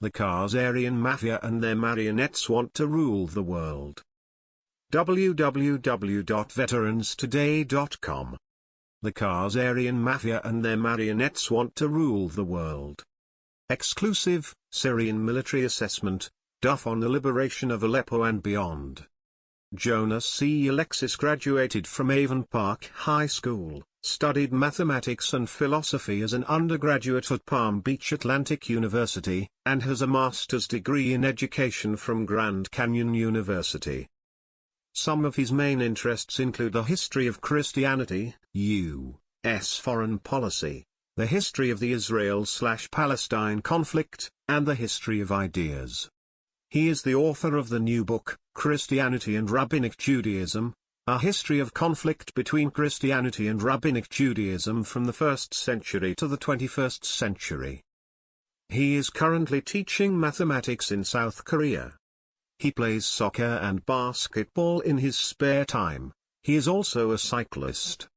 The Khazarian Mafia and their marionettes want to rule the world. www.veteranstoday.com. The Khazarian Mafia and their marionettes want to rule the world. Exclusive, Syrian military assessment, Duff on the liberation of Aleppo and beyond. Jonas C. Alexis graduated from Avon Park High School, studied mathematics and philosophy as an undergraduate at Palm Beach Atlantic University, and has a master's degree in education from Grand Canyon University. Some of his main interests include the history of Christianity, U.S. foreign policy, the history of the Israel-Palestine conflict, and the history of ideas. He is the author of the new book, Christianity and Rabbinic Judaism, A History of Conflict Between Christianity and Rabbinic Judaism from the 1st Century to the 21st Century. He is currently teaching mathematics in South Korea. He plays soccer and basketball in his spare time. He is also a cyclist.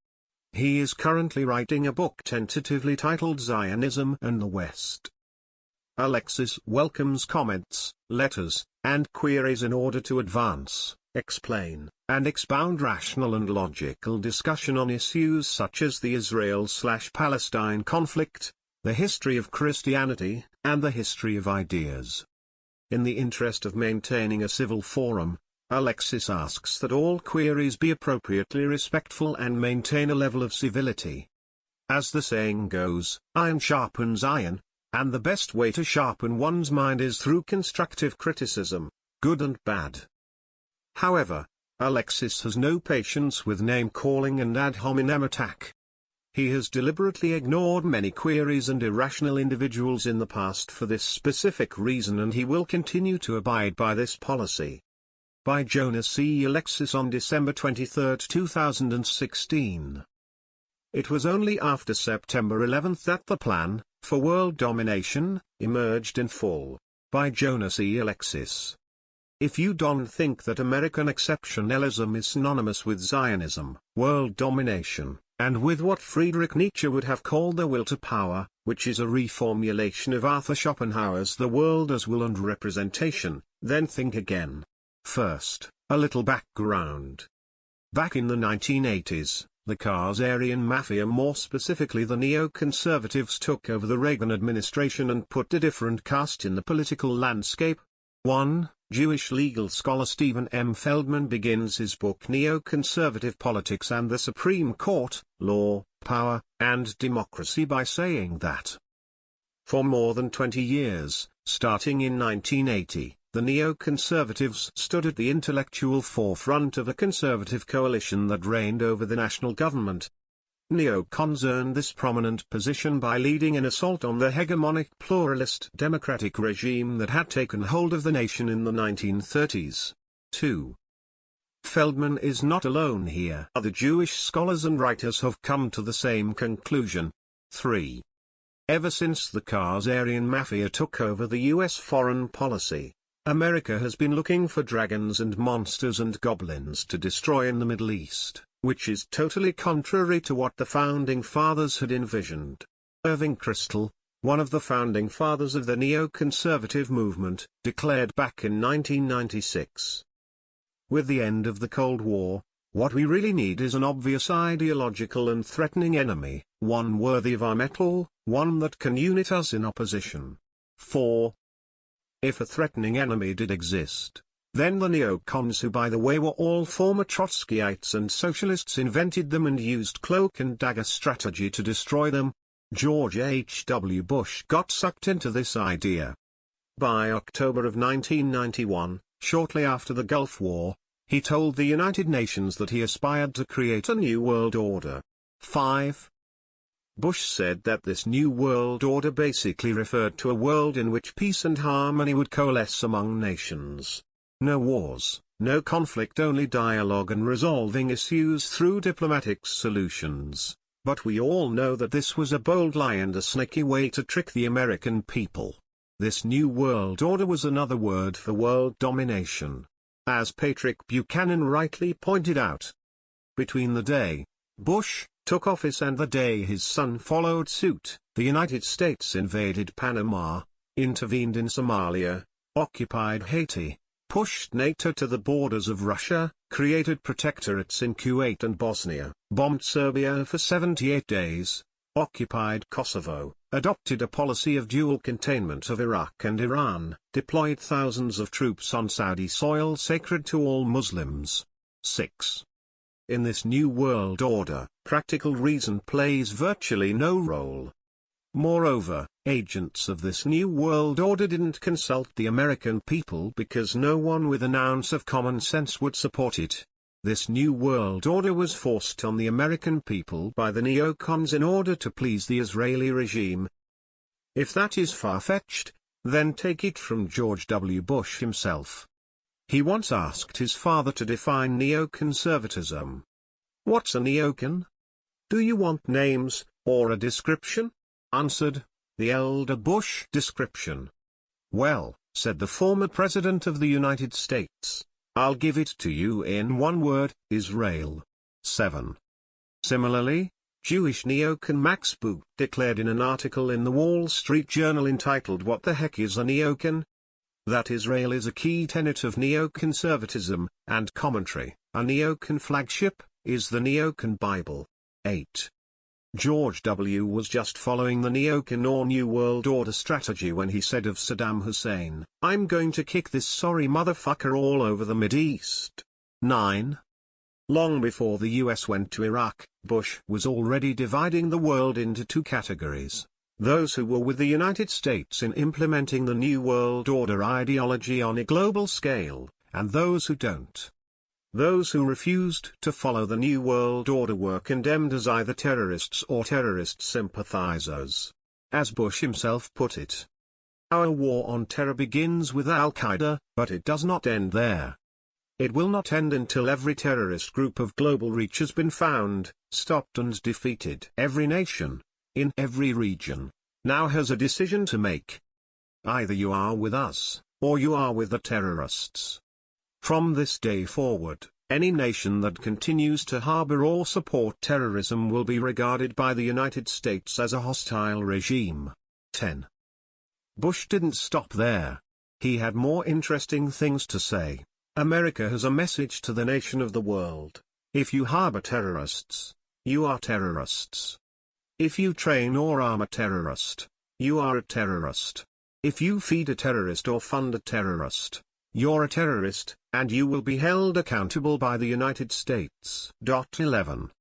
He is currently writing a book tentatively titled Zionism and the West. Alexis welcomes comments, letters, and queries in order to advance, explain, and expound rational and logical discussion on issues such as the Israel-Palestine conflict, the history of Christianity, and the history of ideas. In the interest of maintaining a civil forum, Alexis asks that all queries be appropriately respectful and maintain a level of civility. As the saying goes, iron sharpens iron, and the best way to sharpen one's mind is through constructive criticism, good and bad. However, Alexis has no patience with name-calling and ad hominem attack. He has deliberately ignored many queries and irrational individuals in the past for this specific reason, and he will continue to abide by this policy. By Jonas C. Alexis on December 23, 2016. It was only after September 11 that the plan, for world domination, emerged in full. By Jonas E. Alexis. If you don't think that American exceptionalism is synonymous with Zionism, world domination, and with what Friedrich Nietzsche would have called the will to power, which is a reformulation of Arthur Schopenhauer's The World as Will and Representation, then think again. First, a little background. Back in the 1980s, the Khazarian Mafia, more specifically the neoconservatives, took over the Reagan administration and put a different cast in the political landscape. 1. Jewish legal scholar Stephen M. Feldman begins his book Neoconservative Politics and the Supreme Court, Law, Power, and Democracy by saying that for more than 20 years, starting in 1980, the neoconservatives stood at the intellectual forefront of a conservative coalition that reigned over the national government. Neocons earned this prominent position by leading an assault on the hegemonic pluralist democratic regime that had taken hold of the nation in the 1930s. 2. Feldman is not alone here. Other Jewish scholars and writers have come to the same conclusion. 3. Ever since the Khazarian Mafia took over the U.S. foreign policy, America has been looking for dragons and monsters and goblins to destroy in the Middle East, which is totally contrary to what the Founding Fathers had envisioned. Irving Kristol, one of the Founding Fathers of the neoconservative movement, declared back in 1996. With the end of the Cold War, what we really need is an obvious ideological and threatening enemy, one worthy of our mettle, one that can unite us in opposition. 4. If a threatening enemy did exist, then the neocons, who by the way were all former Trotskyites and socialists, invented them and used cloak and dagger strategy to destroy them. George H. W. Bush got sucked into this idea. By October of 1991, shortly after the Gulf War, he told the United Nations that he aspired to create a new world order. 5. Bush said that this new world order basically referred to a world in which peace and harmony would coalesce among nations. No wars, no conflict, only dialogue and resolving issues through diplomatic solutions. But we all know that this was a bold lie and a sneaky way to trick the American people. This new world order was another word for world domination. As Patrick Buchanan rightly pointed out, between the day Bush took office and the day his son followed suit, the United States invaded Panama, intervened in Somalia, occupied Haiti, pushed NATO to the borders of Russia, created protectorates in Kuwait and Bosnia, bombed Serbia for 78 days, occupied Kosovo, adopted a policy of dual containment of Iraq and Iran, deployed thousands of troops on Saudi soil sacred to all Muslims. 6. In this new world order, practical reason plays virtually no role. Moreover, agents of this new world order didn't consult the American people because no one with an ounce of common sense would support it. This new world order was forced on the American people by the neocons in order to please the Israeli regime. If that is far-fetched, then take it from George W. Bush himself. He once asked his father to define neoconservatism. What's a neocon? Do you want names, or a description? Answered, the elder Bush description. Well, said the former President of the United States, I'll give it to you in one word, Israel. 7. Similarly, Jewish neocon Max Boot declared in an article in the Wall Street Journal entitled What the Heck is a Neocon? That Israel is a key tenet of neoconservatism, and commentary, a neocon flagship, is the neocon Bible. 8. George W. was just following the neocon or New World Order strategy when he said of Saddam Hussein, I'm going to kick this sorry motherfucker all over the Mideast. 9. Long before the US went to Iraq, Bush was already dividing the world into two categories. Those who were with the United States in implementing the New World Order ideology on a global scale, and those who don't. Those who refused to follow the New World Order were condemned as either terrorists or terrorist sympathizers. As Bush himself put it, our war on terror begins with Al-Qaeda, but it does not end there. It will not end until every terrorist group of global reach has been found, stopped and defeated. Every nation, in every region, now has a decision to make. Either you are with us, or you are with the terrorists. From this day forward, any nation that continues to harbor or support terrorism will be regarded by the United States as a hostile regime. 10. Bush didn't stop there. He had more interesting things to say. America has a message to the nation of the world. If you harbor terrorists, you are terrorists. If you train or arm a terrorist, you are a terrorist. If you feed a terrorist or fund a terrorist, you're a terrorist, and you will be held accountable by the United States. 11.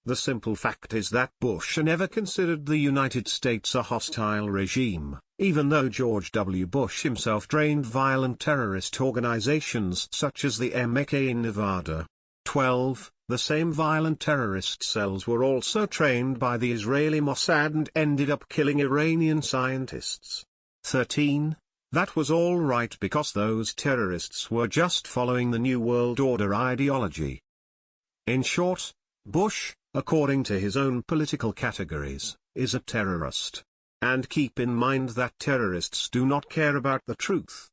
The simple fact is that Bush never considered the United States a hostile regime, even though George W. Bush himself trained violent terrorist organizations such as the MK in Nevada. 12. The same violent terrorist cells were also trained by the Israeli Mossad and ended up killing Iranian scientists. 13. That was all right because those terrorists were just following the New World Order ideology. In short, Bush, according to his own political categories, is a terrorist. And keep in mind that terrorists do not care about the truth.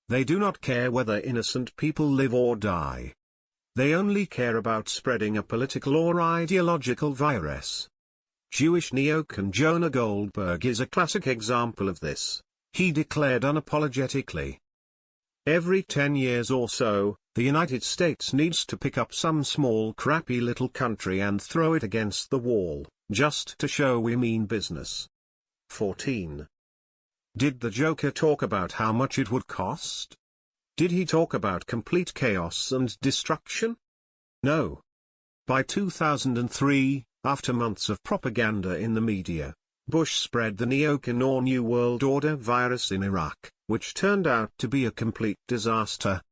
They do not care whether innocent people live or die. They only care about spreading a political or ideological virus. Jewish neocon Jonah Goldberg is a classic example of this. He declared unapologetically, every 10 years or so, the United States needs to pick up some small crappy little country and throw it against the wall, just to show we mean business. 14. Did the Joker talk about how much it would cost? Did he talk about complete chaos and destruction? No. By 2003, after months of propaganda in the media, Bush spread the neocon or New World Order virus in Iraq, which turned out to be a complete disaster.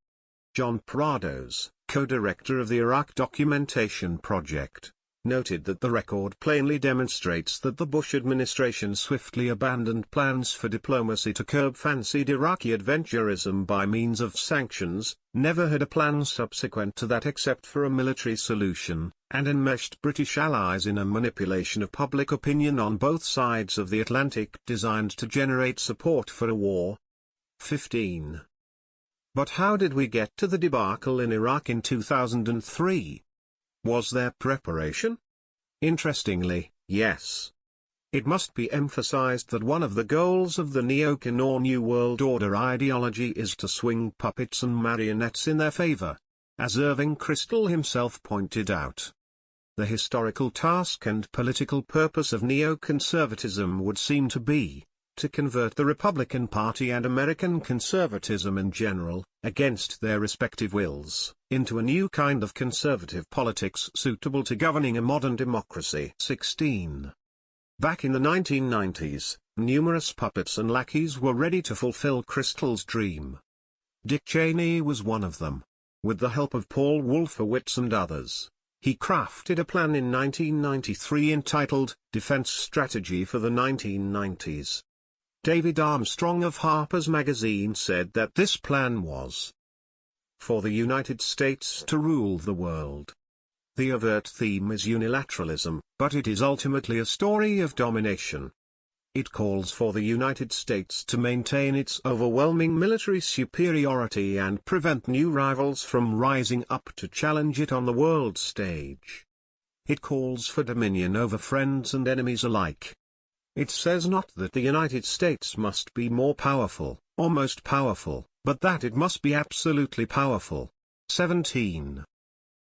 John Prados, co-director of the Iraq Documentation Project, noted that the record plainly demonstrates that the Bush administration swiftly abandoned plans for diplomacy to curb fancied Iraqi adventurism by means of sanctions, never had a plan subsequent to that except for a military solution, and enmeshed British allies in a manipulation of public opinion on both sides of the Atlantic designed to generate support for a war. 15. But how did we get to the debacle in Iraq in 2003? Was there preparation? Interestingly, yes. It must be emphasized that one of the goals of the neocon or New World Order ideology is to swing puppets and marionettes in their favor. As Irving Kristol himself pointed out, the historical task and political purpose of neoconservatism would seem to be to convert the Republican Party and American conservatism in general, against their respective wills, into a new kind of conservative politics suitable to governing a modern democracy. 16. Back in the 1990s, numerous puppets and lackeys were ready to fulfill Kristol's dream. Dick Cheney was one of them. With the help of Paul Wolfowitz and others, he crafted a plan in 1993 entitled Defense Strategy for the 1990s. David Armstrong of Harper's Magazine said that this plan was for the United States to rule the world. The overt theme is unilateralism, but it is ultimately a story of domination. It calls for the United States to maintain its overwhelming military superiority and prevent new rivals from rising up to challenge it on the world stage. It calls for dominion over friends and enemies alike. It says not that the United States must be more powerful, or most powerful, but that it must be absolutely powerful. 17.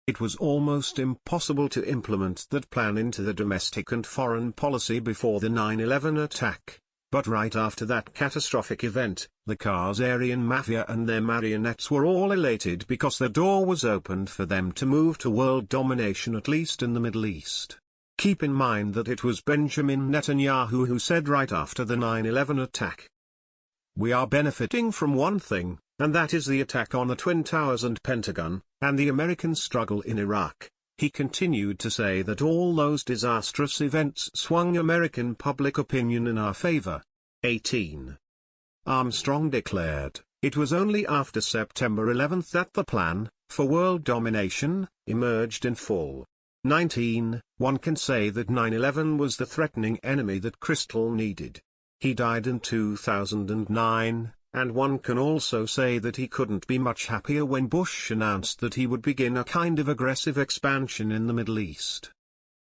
It was almost impossible to implement that plan into the domestic and foreign policy before the 9/11 attack, but right after that catastrophic event, the Khazarian Mafia and their marionettes were all elated because the door was opened for them to move to world domination, at least in the Middle East. Keep in mind that it was Benjamin Netanyahu who said right after the 9/11 attack, "We are benefiting from one thing, and that is the attack on the Twin Towers and Pentagon, and the American struggle in Iraq." He continued to say that all those disastrous events swung American public opinion in our favor. 18. Armstrong declared, "It was only after September 11 that the plan, for world domination, emerged in full." 19. One can say that 9/11 was the threatening enemy that Kristol needed. He died in 2009, and one can also say that he couldn't be much happier when Bush announced that he would begin a kind of aggressive expansion in the Middle East.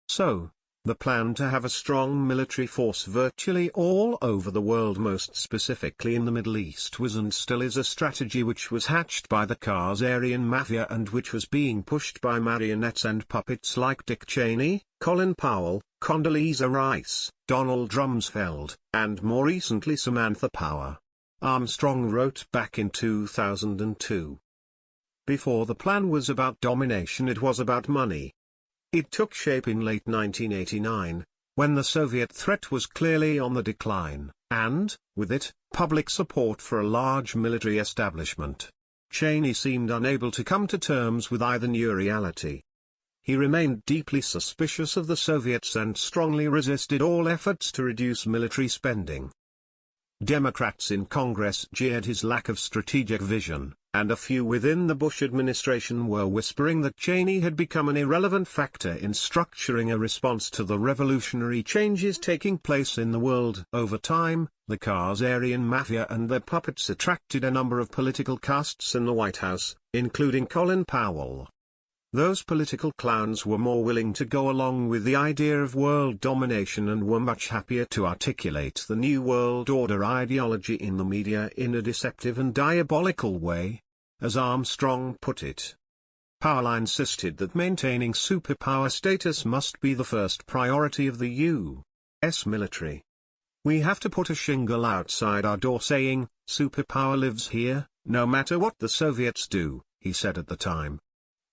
So, the plan to have a strong military force virtually all over the world, most specifically in the Middle East, was and still is a strategy which was hatched by the Khazarian Mafia and which was being pushed by marionettes and puppets like Dick Cheney, Colin Powell, Condoleezza Rice, Donald Rumsfeld, and more recently Samantha Power. Armstrong wrote back in 2002. Before the plan was about domination, it was about money. It took shape in late 1989, when the Soviet threat was clearly on the decline, and, with it, public support for a large military establishment. Cheney seemed unable to come to terms with either new reality. He remained deeply suspicious of the Soviets and strongly resisted all efforts to reduce military spending. Democrats in Congress jeered his lack of strategic vision, and a few within the Bush administration were whispering that Cheney had become an irrelevant factor in structuring a response to the revolutionary changes taking place in the world. Over time, the Khazarian Mafia and their puppets attracted a number of political casts in the White House, including Colin Powell. Those political clowns were more willing to go along with the idea of world domination and were much happier to articulate the New World Order ideology in the media in a deceptive and diabolical way. As Armstrong put it, Powell insisted that maintaining superpower status must be the first priority of the U.S. military. "We have to put a shingle outside our door saying, 'Superpower lives here, no matter what the Soviets do,'" he said at the time.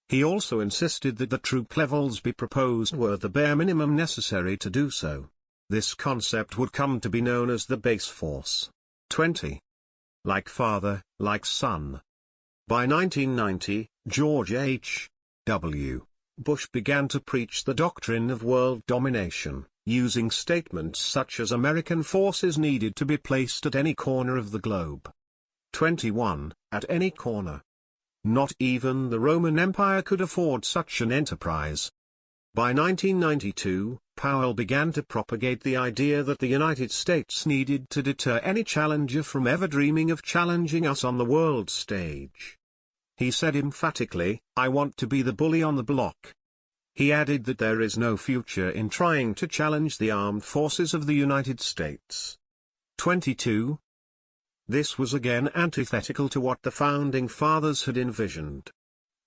He also insisted that the troop levels be proposed were the bare minimum necessary to do so. This concept would come to be known as the base force. 20. Like father, like son. By 1990, George H.W. Bush began to preach the doctrine of world domination, using statements such as American forces needed to be placed at any corner of the globe. 21. At any corner. Not even the Roman Empire could afford such an enterprise. By 1992, Powell began to propagate the idea that the United States needed to deter any challenger from ever dreaming of challenging us on the world stage. He said emphatically, "I want to be the bully on the block." He added that there is no future in trying to challenge the armed forces of the United States. 22. This was again antithetical to what the Founding Fathers had envisioned.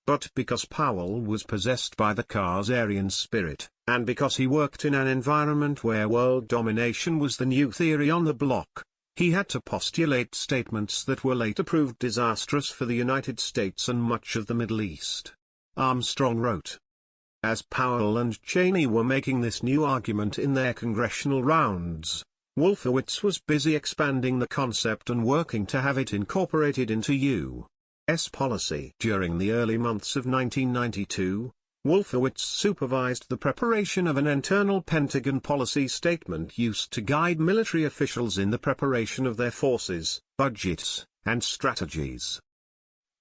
But because Powell was possessed by the Khazarian spirit, and because he worked in an environment where world domination was the new theory on the block, he had to postulate statements that were later proved disastrous for the United States and much of the Middle East. Armstrong wrote, as Powell and Cheney were making this new argument in their congressional rounds, Wolfowitz was busy expanding the concept and working to have it incorporated into U.S. policy. During the early months of 1992, Wolfowitz supervised the preparation of an internal Pentagon policy statement used to guide military officials in the preparation of their forces, budgets, and strategies.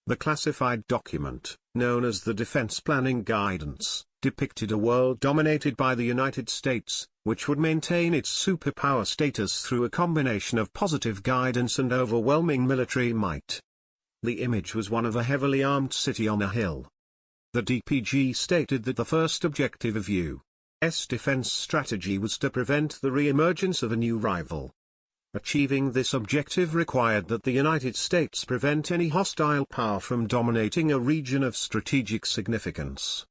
The classified document, known as the Defense Planning Guidance, depicted a world dominated by the United States, which would maintain its superpower status through a combination of positive guidance and overwhelming military might. The image was one of a heavily armed city on a hill. The DPG stated that the first objective of U.S. defense strategy was to prevent the re-emergence of a new rival. Achieving this objective required that the United States prevent any hostile power from dominating a region of strategic significance.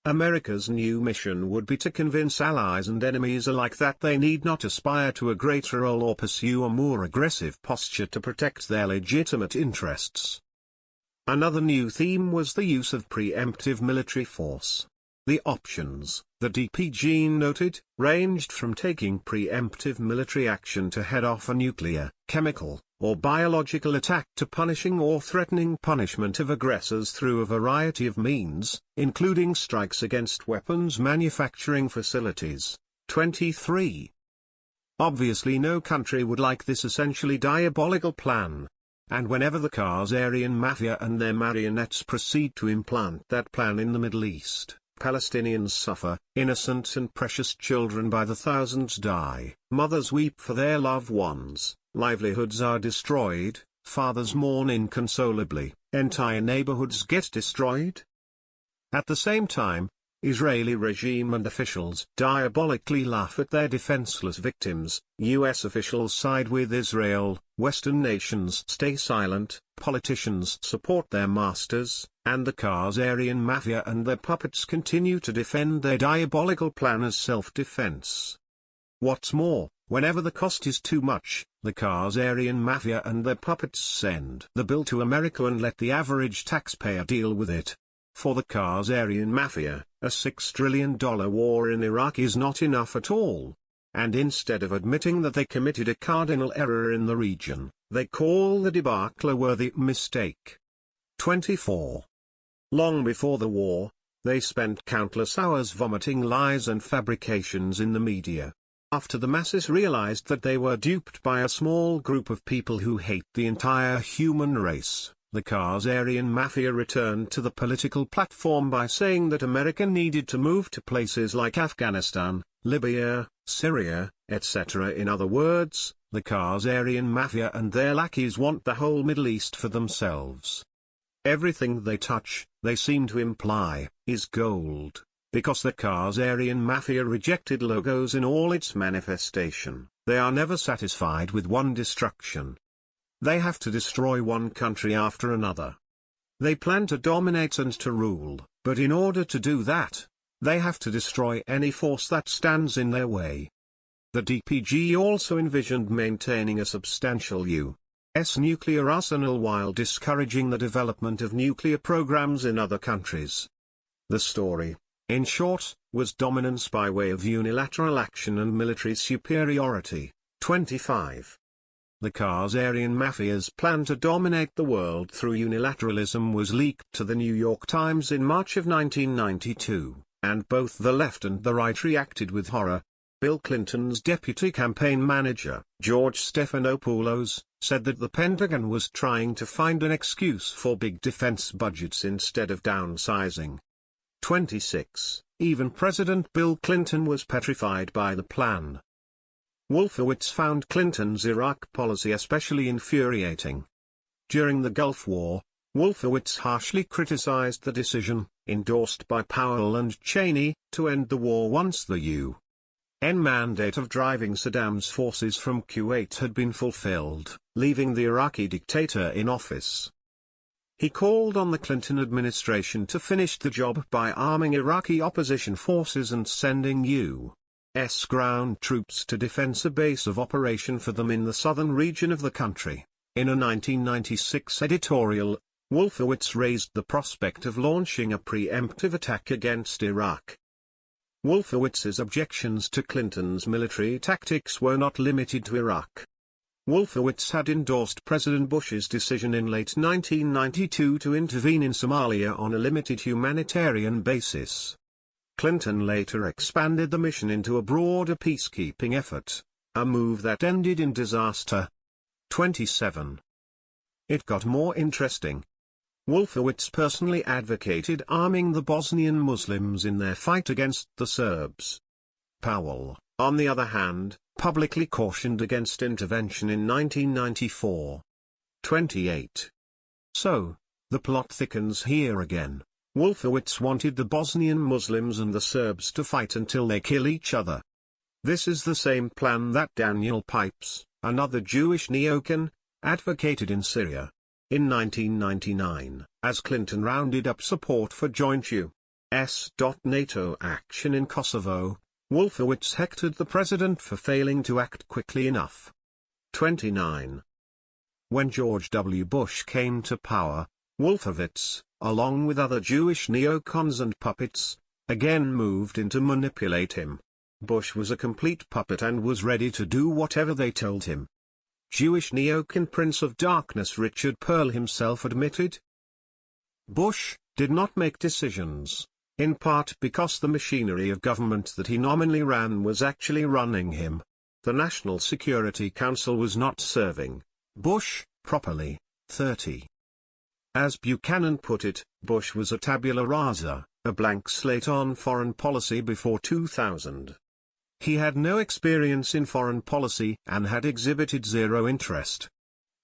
America's new mission would be to convince allies and enemies alike that they need not aspire to a greater role or pursue a more aggressive posture to protect their legitimate interests. Another new theme was the use of preemptive military force. The options, the DPG noted, ranged from taking preemptive military action to head off a nuclear, chemical, or biological attack to punishing or threatening punishment of aggressors through a variety of means, including strikes against weapons manufacturing facilities. 23. Obviously no country would like this essentially diabolical plan. And whenever the Khazarian Mafia and their marionettes proceed to implant that plan in the Middle East, Palestinians suffer, innocent and precious children by the thousands die, mothers weep for their loved ones, livelihoods are destroyed, fathers mourn inconsolably, entire neighborhoods get destroyed. At the same time, Israeli regime and officials diabolically laugh at their defenseless victims. U.S. officials side with Israel, Western nations stay silent, politicians support their masters, and the Khazarian Mafia and their puppets continue to defend their diabolical plan as self-defense. What's more, whenever the cost is too much, the Khazarian Mafia and their puppets send the bill to America and let the average taxpayer deal with it. For the Khazarian Mafia, a $6 trillion war in Iraq is not enough at all. And instead of admitting that they committed a cardinal error in the region, they call the debacle a worthy mistake. 24. Long before the war, they spent countless hours vomiting lies and fabrications in the media. After the masses realized that they were duped by a small group of people who hate the entire human race, the Khazarian Mafia returned to the political platform by saying that America needed to move to places like Afghanistan, Libya, Syria, etc. In other words, the Khazarian Mafia and their lackeys want the whole Middle East for themselves. Everything they touch, they seem to imply, is gold, because the Khazarian Mafia rejected logos in all its manifestation. They are never satisfied with one destruction. They have to destroy one country after another. They plan to dominate and to rule, but in order to do that, they have to destroy any force that stands in their way. The DPG also envisioned maintaining a substantial U.S. nuclear arsenal while discouraging the development of nuclear programs in other countries. The story, in short, was dominance by way of unilateral action and military superiority. 25. The Khazarian Mafia's plan to dominate the world through unilateralism was leaked to the New York Times in March of 1992, and both the left and the right reacted with horror. Bill Clinton's deputy campaign manager, George Stephanopoulos, said that the Pentagon was trying to find an excuse for big defense budgets instead of downsizing. 26. Even President Bill Clinton was petrified by the plan. Wolfowitz found Clinton's Iraq policy especially infuriating. During the Gulf War, Wolfowitz harshly criticized the decision, endorsed by Powell and Cheney, to end the war once the UN mandate of driving Saddam's forces from Kuwait had been fulfilled, leaving the Iraqi dictator in office. He called on the Clinton administration to finish the job by arming Iraqi opposition forces and sending U.S. ground troops to defend a base of operation for them in the southern region of the country. In a 1996 editorial, Wolfowitz raised the prospect of launching a preemptive attack against Iraq. Wolfowitz's objections to Clinton's military tactics were not limited to Iraq. Wolfowitz had endorsed President Bush's decision in late 1992 to intervene in Somalia on a limited humanitarian basis. Clinton later expanded the mission into a broader peacekeeping effort, a move that ended in disaster. 27. It got more interesting. Wolfowitz personally advocated arming the Bosnian Muslims in their fight against the Serbs. Powell, on the other hand, publicly cautioned against intervention in 1994. 28. So, the plot thickens here again. Wolfowitz wanted the Bosnian Muslims and the Serbs to fight until they kill each other. This is the same plan that Daniel Pipes, another Jewish neocon, advocated in Syria. In 1999, as Clinton rounded up support for joint U.S. NATO action in Kosovo, Wolfowitz hectored the president for failing to act quickly enough. 29. When George W. Bush came to power, Wolfowitz, along with other Jewish neocons and puppets, again moved in to manipulate him. Bush was a complete puppet and was ready to do whatever they told him. Jewish neocon Prince of Darkness Richard Perle himself admitted, Bush did not make decisions, in part because the machinery of government that he nominally ran was actually running him. The National Security Council was not serving Bush properly. 30. As Buchanan put it, Bush was a tabula rasa, a blank slate on foreign policy before 2000. He had no experience in foreign policy and had exhibited zero interest.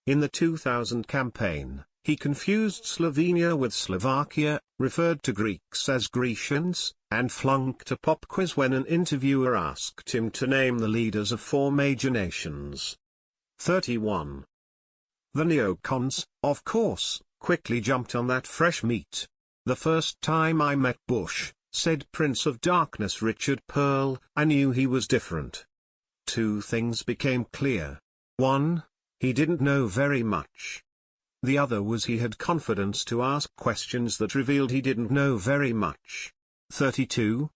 In the 2000 campaign, he confused Slovenia with Slovakia, referred to Greeks as Grecians, and flunked a pop quiz when an interviewer asked him to name the leaders of 4 major nations. 31. The neocons, of course, quickly jumped on that fresh meat. The first time I met Bush, said Prince of Darkness Richard Perle, I knew he was different. 2 things became clear. 1, he didn't know very much. The other was he had confidence to ask questions that revealed he didn't know very much. 32.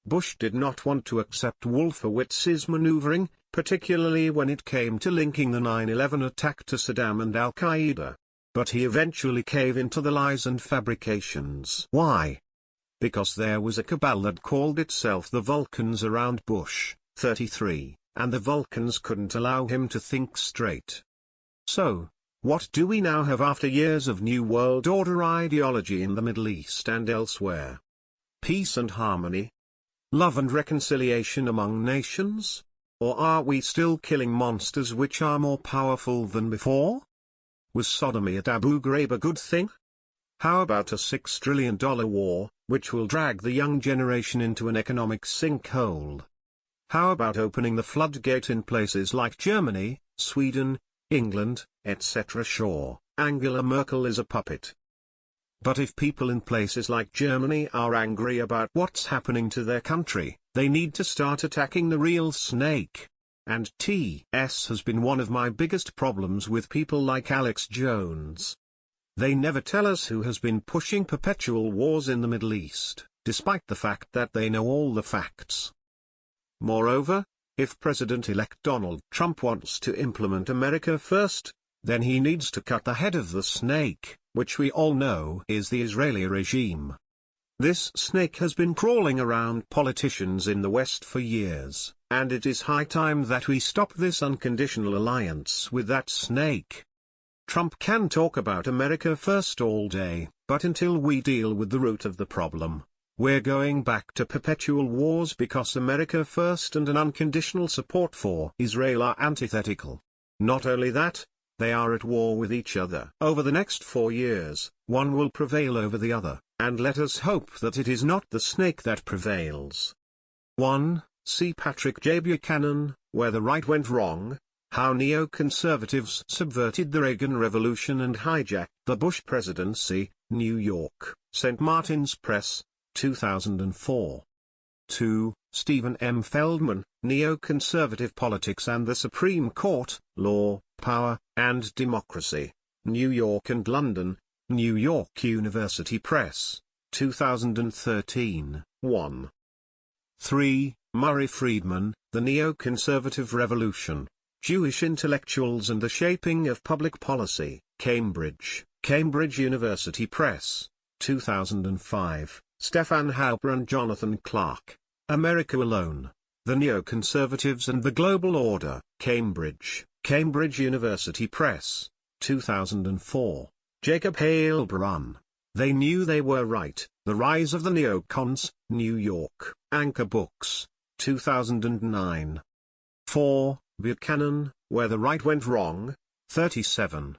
Bush did not want to accept Wolfowitz's maneuvering, particularly when it came to linking the 9/11 attack to Saddam and Al-Qaeda. But he eventually caved into the lies and fabrications. Why? Because there was a cabal that called itself the Vulcans around Bush. 33, and the Vulcans couldn't allow him to think straight. So, what do we now have after years of New World Order ideology in the Middle East and elsewhere? Peace and harmony? Love and reconciliation among nations? Or are we still killing monsters which are more powerful than before? Was sodomy at Abu Ghraib a good thing? How about a $6 trillion war, which will drag the young generation into an economic sinkhole? How about opening the floodgate in places like Germany, Sweden, England, etc.? Sure, Angela Merkel is a puppet. But if people in places like Germany are angry about what's happening to their country, they need to start attacking the real snake. And TS has been one of my biggest problems with people like Alex Jones. They never tell us who has been pushing perpetual wars in the Middle East, despite the fact that they know all the facts. Moreover, if President-elect Donald Trump wants to implement America First, then he needs to cut the head of the snake, which we all know is the Israeli regime. This snake has been crawling around politicians in the West for years, and it is high time that we stop this unconditional alliance with that snake. Trump can talk about America First all day, but until we deal with the root of the problem, we're going back to perpetual wars because America First and an unconditional support for Israel are antithetical. Not only that, they are at war with each other. Over the next 4 years, one will prevail over the other, and let us hope that it is not the snake that prevails. 1. See Patrick J. Buchanan, Where the Right Went Wrong: How Neoconservatives Subverted the Reagan Revolution and Hijacked the Bush Presidency, New York, St. Martin's Press, 2004. 2. Stephen M. Feldman, Neoconservative Politics and the Supreme Court, Law, Power, and Democracy, New York and London, New York University Press, 2013, 1. 3. Murray Friedman, The Neoconservative Revolution, Jewish Intellectuals and the Shaping of Public Policy, Cambridge, Cambridge University Press, 2005, Stefan Halper and Jonathan Clark, America Alone, The Neoconservatives and the Global Order, Cambridge, Cambridge University Press, 2004, Jacob Heilbrunn, They Knew They Were Right, The Rise of the Neocons, New York, Anchor Books, 2009. 4. Buchanan, Where the Right Went Wrong, 37,